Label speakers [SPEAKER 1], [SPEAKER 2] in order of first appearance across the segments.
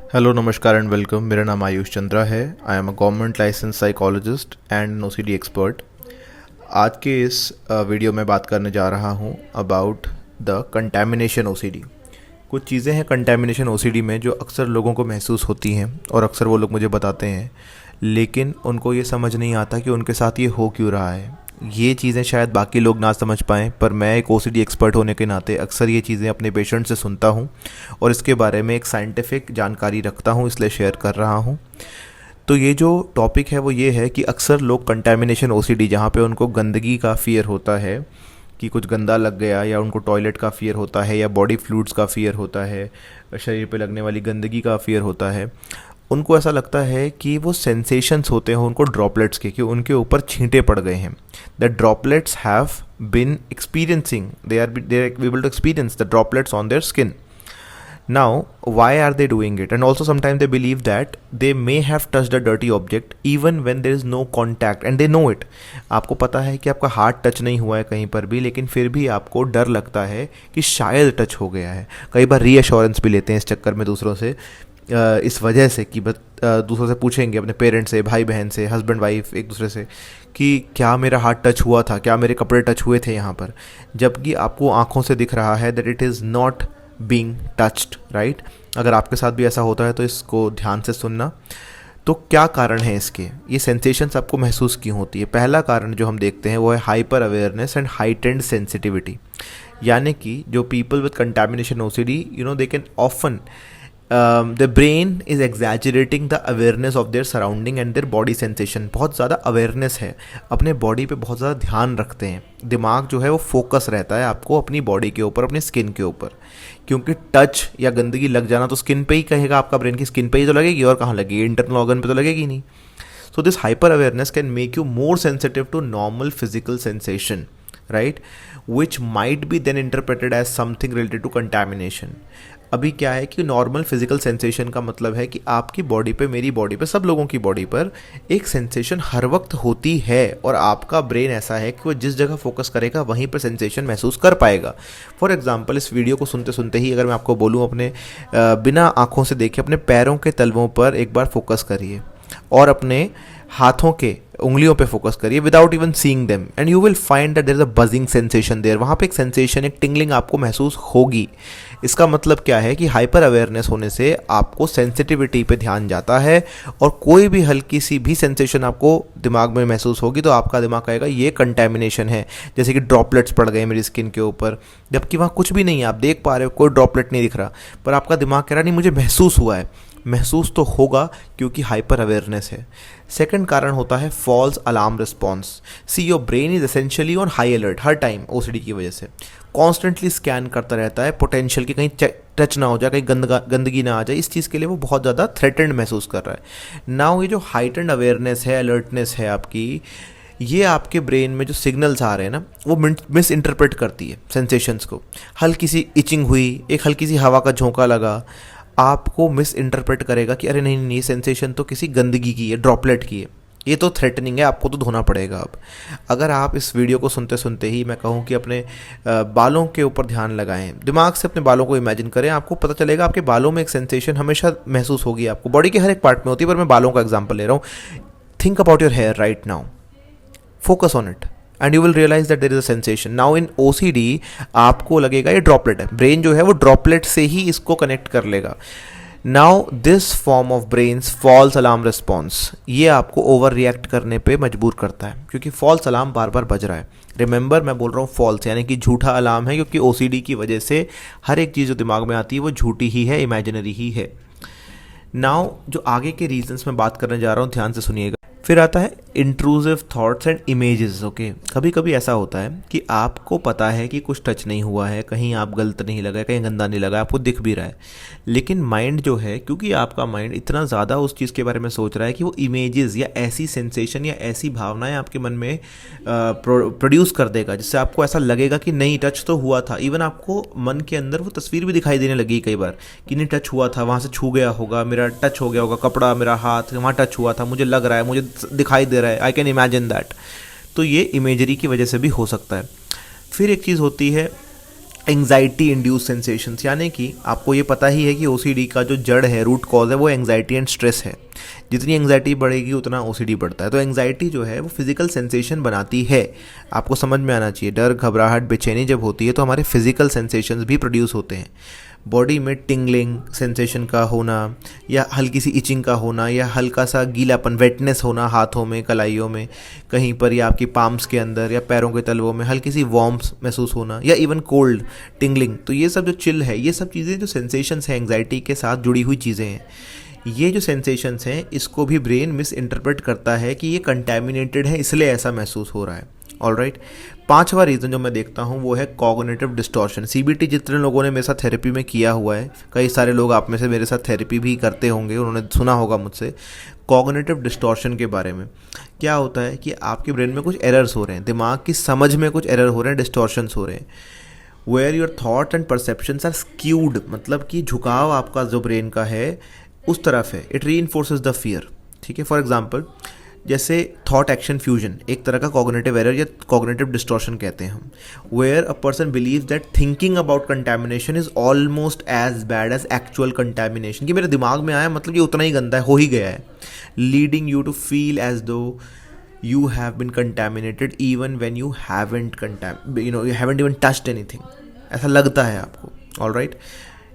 [SPEAKER 1] Hello नमस्कार and welcome. मेरा नाम आयुष चंद्रा है। I am a government license psychologist and OCD expert. आज के इस वीडियो में बात करने जा रहा हूँ अबाउट द कंटेमिनेशन ओसीडी। कुछ चीज़ें हैं कंटेमिनेशन ओसीडी में जो अक्सर लोगों को महसूस होती हैं और अक्सर वो लोग मुझे बताते हैं, लेकिन उनको ये समझ नहीं आता कि उनके साथ ये हो क्यों रहा है। ये चीज़ें शायद बाकी लोग ना समझ पाएँ, पर मैं एक ओसीडी एक्सपर्ट होने के नाते अक्सर ये चीज़ें अपने पेशेंट से सुनता हूँ और इसके बारे में एक साइंटिफिक जानकारी रखता हूँ, इसलिए शेयर कर रहा हूँ। तो ये जो टॉपिक है वो ये है कि अक्सर लोग कंटेमिनेशन ओसीडी, जहाँ पे उनको गंदगी का फ़ियर होता है कि कुछ गंदा लग गया, या उनको टॉयलेट का फ़ियर होता है, या बॉडी फ्लूइड्स का फ़ियर होता है, शरीर पे लगने वाली गंदगी का फ़ियर होता है, उनको ऐसा लगता है कि वो सेंसेशंस होते हैं उनको ड्रॉपलेट्स के, कि उनके ऊपर छींटे पड़ गए हैं। The droplets have been experiencing, they are able to experience the droplets on their skin. Now, why are they doing it? And also sometimes they believe that they may have touched a dirty object even when there is no contact and they know it. आपको पता है कि आपका हाथ touch नहीं हुआ है कहीं पर भी, लेकिन फिर भी आपको डर लगता है कि शायद टच हो गया है। कई बार रीअश्योरेंस भी लेते हैं इस चक्कर में दूसरों से, इस वजह से कि दूसरों से पूछेंगे, अपने पेरेंट्स से, भाई बहन से, हस्बैंड वाइफ, एक दूसरे से, कि क्या मेरा हाथ टच हुआ था, क्या मेरे कपड़े टच हुए थे यहाँ पर, जबकि आपको आंखों से दिख रहा है that it is not being touched, right. अगर आपके साथ भी ऐसा होता है तो इसको ध्यान से सुनना। तो क्या कारण है इसके, ये सेंसेशंस आपको महसूस क्यों होती है? पहला कारण जो हम देखते हैं वो है hyper awareness and heightened sensitivity. यानी कि जो people with contamination OCD, they can often the brain is exaggerating the awareness of their surrounding and their body sensation. बहुत ज़्यादा अवेयरनेस है, अपने बॉडी पे बहुत ज़्यादा ध्यान रखते हैं। दिमाग जो है वो फोकस रहता है आपको अपनी बॉडी के ऊपर, अपनी स्किन के ऊपर, क्योंकि टच या गंदगी लग जाना तो स्किन पे ही कहेगा, आपका ब्रेन की स्किन पे ही तो लगेगी, और कहाँ लगेगी? इंटरनल ऑर्गन पे तो लगेगी नहीं। So this hyper awareness can make you more sensitive to normal physical sensation, right, which might be then interpreted as something related to contamination. अभी क्या है कि नॉर्मल फिजिकल सेंसेशन का मतलब है कि आपकी बॉडी पे, मेरी बॉडी पे, सब लोगों की बॉडी पर एक सेंसेशन हर वक्त होती है, और आपका ब्रेन ऐसा है कि वो जिस जगह फोकस करेगा वहीं पर सेंसेशन महसूस कर पाएगा। फॉर एग्जांपल, इस वीडियो को सुनते सुनते ही अगर मैं आपको बोलूँ, अपने बिना आँखों से देखे अपने पैरों के तलवों पर एक बार फोकस करिए और अपने हाथों के उंगलियों पे फोकस करिए without even seeing them, and you will find that there is a buzzing sensation there. वहाँ पे एक सेंसेशन, एक टिंगलिंग आपको महसूस होगी। इसका मतलब क्या है कि हाइपर अवेयरनेस होने से आपको सेंसिटिविटी पे ध्यान जाता है, और कोई भी हल्की सी भी सेंसेशन आपको दिमाग में महसूस होगी तो आपका दिमाग कहेगा ये कंटेमिनेशन है। जैसे कि ड्रॉपलेट्स पड़ गए मेरी स्किन के ऊपर, जबकि वहाँ कुछ भी नहीं है, आप देख पा रहे हो कोई ड्रॉपलेट नहीं दिख रहा, पर आपका दिमाग कह रहा नहीं मुझे महसूस हुआ है। महसूस तो होगा क्योंकि हाइपर अवेयरनेस है। सेकंड कारण होता है false alarm response. See your brain is essentially on high alert हर टाइम ओसीडी की वजह से, कॉन्स्टेंटली स्कैन करता रहता है पोटेंशियल कि कहीं टच ना हो जाए, कहीं गंदगी ना आ जाए। इस चीज़ के लिए वो बहुत ज़्यादा थ्रेटेंड महसूस कर रहा है। नाउ ये जो हाइटेंड अवेयरनेस है, अलर्टनेस है आपकी, ये आपके ब्रेन में जो सिग्नल्स आ रहे हैं ना, वो मिस इंटरप्रेट करती है सेंसेशंस को। हल्की सी इचिंग हुई, एक हल्की सी हवा का झोंका लगा, आपको मिस इंटरप्रेट करेगा कि अरे नहीं नहीं, ये सेंसेशन तो किसी गंदगी की है, ड्रॉपलेट की है, ये तो थ्रेटनिंग है, आपको तो धोना पड़ेगा अब। अगर आप इस वीडियो को सुनते सुनते ही मैं कहूँ कि अपने बालों के ऊपर ध्यान लगाएं, दिमाग से अपने बालों को इमेजिन करें, आपको पता चलेगा आपके बालों में एक सेंसेशन हमेशा महसूस होगी। आपको बॉडी के हर एक पार्ट में होती है, पर मैं बालों का एग्जाम्पल ले रहा हूँ। Think about your hair right now, focus on it and you will realise that there is a sensation. Now in OCD आपको लगेगा ये ड्रॉपलेट है, ब्रेन जो है वो ड्रॉपलेट से ही इसको कनेक्ट कर लेगा। Now this form of brain's false alarm response, ये आपको ओवर रिएक्ट करने पे मजबूर करता है, क्योंकि फॉल्स अलार्म बार बार बज रहा है। रिमेंबर, मैं बोल रहा हूँ फॉल्स, यानी कि झूठा अलार्म है, क्योंकि ओसीडी की वजह से हर एक चीज़ जो दिमाग में आती है वो झूठी ही है, इमेजिनरी ही है। नाउ जो आगे के रीजंस मैं बात करने जा रहा हूँ, ध्यान से सुनिएगा। फिर आता है intrusive thoughts and images. Okay, कभी कभी ऐसा होता है कि आपको पता है कि कुछ टच नहीं हुआ है, कहीं आप गलत नहीं लगा है, कहीं गंदा नहीं लगा है, आपको दिख भी रहा है, लेकिन माइंड जो है, क्योंकि आपका माइंड इतना ज़्यादा उस चीज़ के बारे में सोच रहा है कि वो इमेजेस या ऐसी सेंसेशन या ऐसी भावनाएं आपके मन में प्रोड्यूस कर देगा, जिससे आपको ऐसा लगेगा कि नहीं टच तो हुआ था। इवन आपको मन के अंदर वो तस्वीर भी दिखाई देने लगी कई बार कि नहीं टच हुआ था, वहाँ से छू गया होगा, मेरा टच हो गया होगा, कपड़ा, मेरा हाथ वहाँ टच हुआ था, मुझे लग रहा है, मुझे दिखाई दे रहा है, आई कैन इमेजिन दैट। तो ये इमेजरी की वजह से भी हो सकता है। फिर एक चीज़ होती है एंग्जाइटी इंड्यूस सेंसेशंस, यानी कि आपको ये पता ही है कि ओसीडी का जो जड़ है, रूट कॉज है, वो एंग्जाइटी एंड स्ट्रेस है। जितनी एंग्जाइटी बढ़ेगी उतना ओसीडी बढ़ता है। तो एंग्जाइटी जो है वो फिजिकल सेंसेशन बनाती है, आपको समझ में आना चाहिए। डर, घबराहट, बेचैनी जब होती है तो हमारे फिजिकल सेंसेशंस भी प्रोड्यूस होते हैं। बॉडी में टिंगलिंग सेंसेशन का होना, या हल्की सी इचिंग का होना, या हल्का सा गीलापन, वेटनेस होना हाथों में, कलाइयों में कहीं पर, या आपकी पाम्स के अंदर या पैरों के तलवों में हल्की सी वार्म्थ महसूस होना, या इवन कोल्ड टिंगलिंग। तो ये सब जो चिल है, ये सब चीज़ें जो सेंसेशंस हैं एंग्जाइटी के साथ जुड़ी हुई चीज़ें हैं। ये जो सेंसेशंस हैं इसको भी ब्रेन मिस इंटरप्रेट करता है कि ये कंटेमिनेटेड है, इसलिए ऐसा महसूस हो रहा है। ऑलराइट, पांचवा रीज़न जो मैं देखता हूँ वो है कॉग्निटिव डिस्टॉर्शन। सीबीटी जितने लोगों ने मेरे साथ थेरेपी में किया हुआ है, कई सारे लोग आप में से मेरे साथ थेरेपी भी करते होंगे, उन्होंने सुना होगा मुझसे कॉग्निटिव डिस्टॉर्शन के बारे में। क्या होता है कि आपके ब्रेन में कुछ एरर्स हो रहे हैं, दिमाग की समझ में कुछ एरर हो रहे हैं, डिस्टॉर्शंस हो रहे हैं, where your thought and perceptions are skewed, मतलब कि झुकाव आपका जो ब्रेन का है उस तरफ है। It reinforces the fear. ठीक है, फॉर एग्जांपल जैसे थॉट एक्शन फ्यूजन, एक तरह का कॉग्निटिव एरर या कॉग्निटिव डिस्टॉर्शन कहते हैं हम, where a person believes that thinking about contamination is almost as bad as actual contamination, कि मेरे दिमाग में आया मतलब ये उतना ही गंदा है, हो ही गया है, leading you to feel as though you have been contaminated even when you haven't you haven't even touched anything, ऐसा लगता है आपको। ऑलराइट,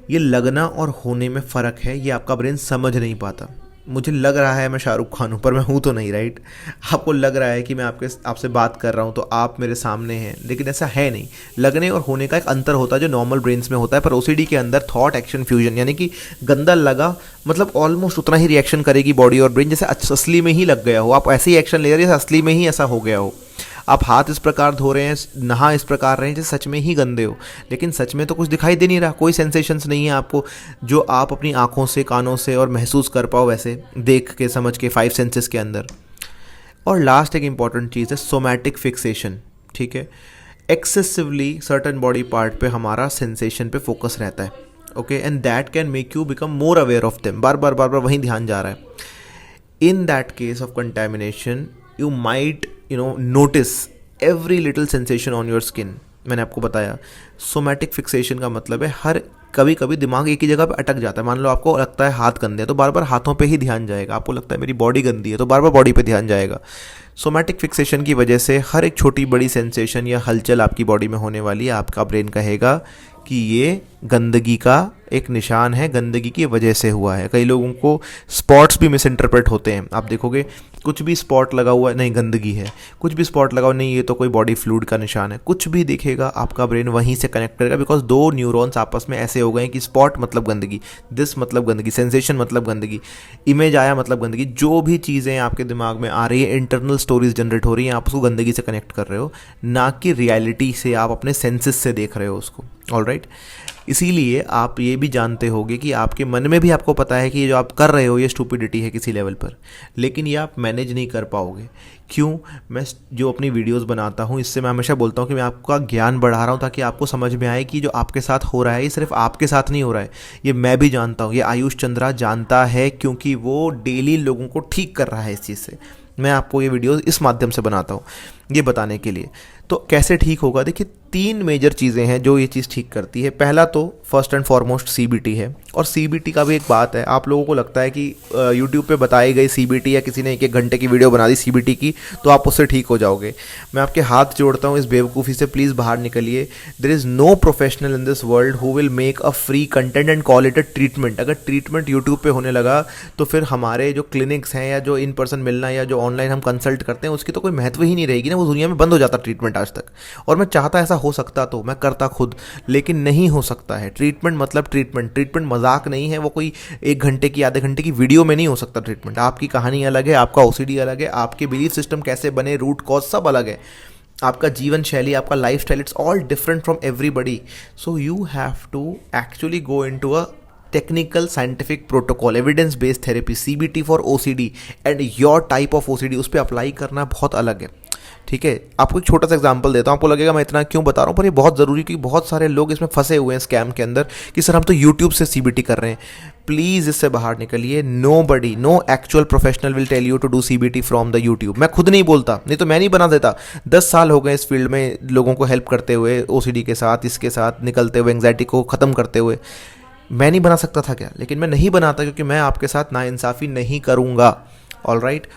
[SPEAKER 1] ये लगना और होने में फ़र्क है, ये आपका ब्रेन समझ नहीं पाता। मुझे लग रहा है मैं शाहरुख खान हूँ, पर मैं हूँ तो नहीं, राइट। आपको लग रहा है कि मैं आपसे बात कर रहा हूँ तो आप मेरे सामने हैं, लेकिन ऐसा है नहीं। लगने और होने का एक अंतर होता है जो नॉर्मल ब्रेन्स में होता है, पर ओसीडी के अंदर थॉट एक्शन फ्यूजन, यानी कि गंदा लगा मतलब ऑलमोस्ट उतना ही रिएक्शन करेगी बॉडी और ब्रेन जैसे असली में ही लग गया हो। आप ऐसे ही एक्शन ले रहे हैं असली में ही ऐसा हो गया हो। आप हाथ इस प्रकार धो रहे हैं, नहा इस प्रकार रहे हैं जैसे सच में ही गंदे हो, लेकिन सच में तो कुछ दिखाई दे नहीं रहा, कोई सेंसेशंस नहीं है आपको जो आप अपनी आँखों से, कानों से और महसूस कर पाओ वैसे देख के, समझ के, 5 सेंसेस के अंदर। और लास्ट एक इंपॉर्टेंट चीज़ है सोमैटिक फिक्सेशन। ठीक है, एक्सेसिवली सर्टन बॉडी पार्ट पे हमारा सेंसेशन पे फोकस रहता है। Okay, and that can make you become more aware of them. बार बार वहीं ध्यान जा रहा है। In that case of contamination you might notice every little sensation on your skin. मैंने आपको बताया सोमैटिक फिक्सेशन का मतलब है हर कभी कभी दिमाग एक ही जगह पे अटक जाता है। मान लो आपको लगता है हाथ गंदे हैं तो बार बार हाथों पे ही ध्यान जाएगा, आपको लगता है मेरी बॉडी गंदी है तो बार बार बॉडी पे ध्यान जाएगा। सोमैटिक फिक्सेशन की वजह से हर एक छोटी बड़ी सेंसेशन या हलचल आपकी बॉडी में होने वाली है, आपका ब्रेन कहेगा कि ये गंदगी का एक निशान है, गंदगी की वजह से हुआ है। कई लोगों को स्पॉट्स भी मिस इंटरप्रेट होते हैं। आप देखोगे कुछ भी स्पॉट लगा हुआ है, नहीं गंदगी है, कुछ भी स्पॉट लगा हुआ नहीं ये तो कोई बॉडी फ्लूइड का निशान है, कुछ भी दिखेगा आपका ब्रेन वहीं से कनेक्ट करेगा, बिकॉज 2 न्यूरॉन्स आपस में ऐसे हो गए कि स्पॉट मतलब गंदगी, दिस मतलब गंदगी, सेंसेशन मतलब गंदगी, इमेज आया मतलब गंदगी। जो भी चीज़ें आपके दिमाग में आ रही है, इंटरनल स्टोरीज जनरेट हो रही हैं, आप उसको गंदगी से कनेक्ट कर रहे हो, ना कि रियलिटी से, आप अपने सेंसेस से देख रहे हो उसको। ऑलराइट, इसीलिए आप ये भी जानते होंगे कि आपके मन में भी आपको पता है कि ये जो आप कर रहे हो ये स्टूपिडिटी है किसी लेवल पर, लेकिन ये आप मैनेज नहीं कर पाओगे। क्यों? मैं जो अपनी वीडियोस बनाता हूँ इससे मैं हमेशा बोलता हूँ कि मैं आपका ज्ञान बढ़ा रहा हूँ ताकि आपको समझ में आए कि जो आपके साथ हो रहा है ये सिर्फ आपके साथ नहीं हो रहा है, ये मैं भी जानता हूँ, ये आयुष चंद्रा जानता है, क्योंकि वो डेली लोगों को ठीक कर रहा है इस चीज़ से। मैं आपको ये वीडियो इस माध्यम से बनाता हूँ ये बताने के लिए। तो कैसे ठीक होगा? देखिए 3 मेजर चीज़ें हैं जो ये चीज़ ठीक करती है। पहला तो फर्स्ट एंड फॉरमोस्ट सीबीटी है, और सीबीटी का भी एक बात है, आप लोगों को लगता है कि यूट्यूब पे बताई गई सीबीटी या किसी ने 1 घंटे की वीडियो बना दी सीबीटी की तो आप उससे ठीक हो जाओगे। मैं आपके हाथ जोड़ता हूँ इस बेवकूफ़ी से, प्लीज़ बाहर निकलिए। There is no professional in this world who will make a free content and call it a treatment. अगर ट्रीटमेंट यूट्यूब पे होने लगा तो फिर हमारे जो क्लिनिक्स हैं या जो इन पर्सन मिलना या जो ऑनलाइन हम कंसल्ट करते हैं उसकी तो कोई महत्व ही नहीं रहेगी ना, वो दुनिया में बंद हो जाता ट्रीटमेंट आज तक। और मैं चाहता ऐसा हो सकता तो मैं करता खुद, लेकिन नहीं हो सकता है। ट्रीटमेंट मतलब ट्रीटमेंट, ट्रीटमेंट मजाक नहीं है, वो कोई 1 घंटे की आधे घंटे की वीडियो में नहीं हो सकता ट्रीटमेंट। आपकी कहानी अलग है, आपका ओसीडी अलग है, आपके बिलीफ सिस्टम कैसे बने, रूट कॉज सब अलग है, आपका जीवन शैली, आपका life style, it's all different from everybody. So you have to actually go in to a technical scientific protocol, evidence based therapy, CBT for OCD and your type of OCD, उस पर apply करना बहुत अलग है। ठीक है, आपको एक छोटा सा एग्जांपल देता हूँ, आपको लगेगा मैं इतना क्यों बता रहा हूँ, पर ये बहुत ज़रूरी, क्योंकि बहुत सारे लोग इसमें फंसे हुए हैं स्कैम के अंदर कि सर हम तो यूट्यूब से सीबीटी कर रहे हैं। प्लीज़ इससे बाहर निकलिए। Nobody, no actual professional will tell you to do CBT from the YouTube. मैं खुद नहीं बोलता, नहीं तो मैं नहीं बना देता। 10 साल हो गए इस फील्ड में लोगों को हेल्प करते हुए, ओसीडी के साथ, इसके साथ निकलते हुए, एंग्जाइटी को ख़त्म करते हुए। मैं नहीं बना सकता था क्या? लेकिन मैं नहीं बनाता क्योंकि मैं आपके साथ नाइंसाफ़ी नहीं करूँगा। All right.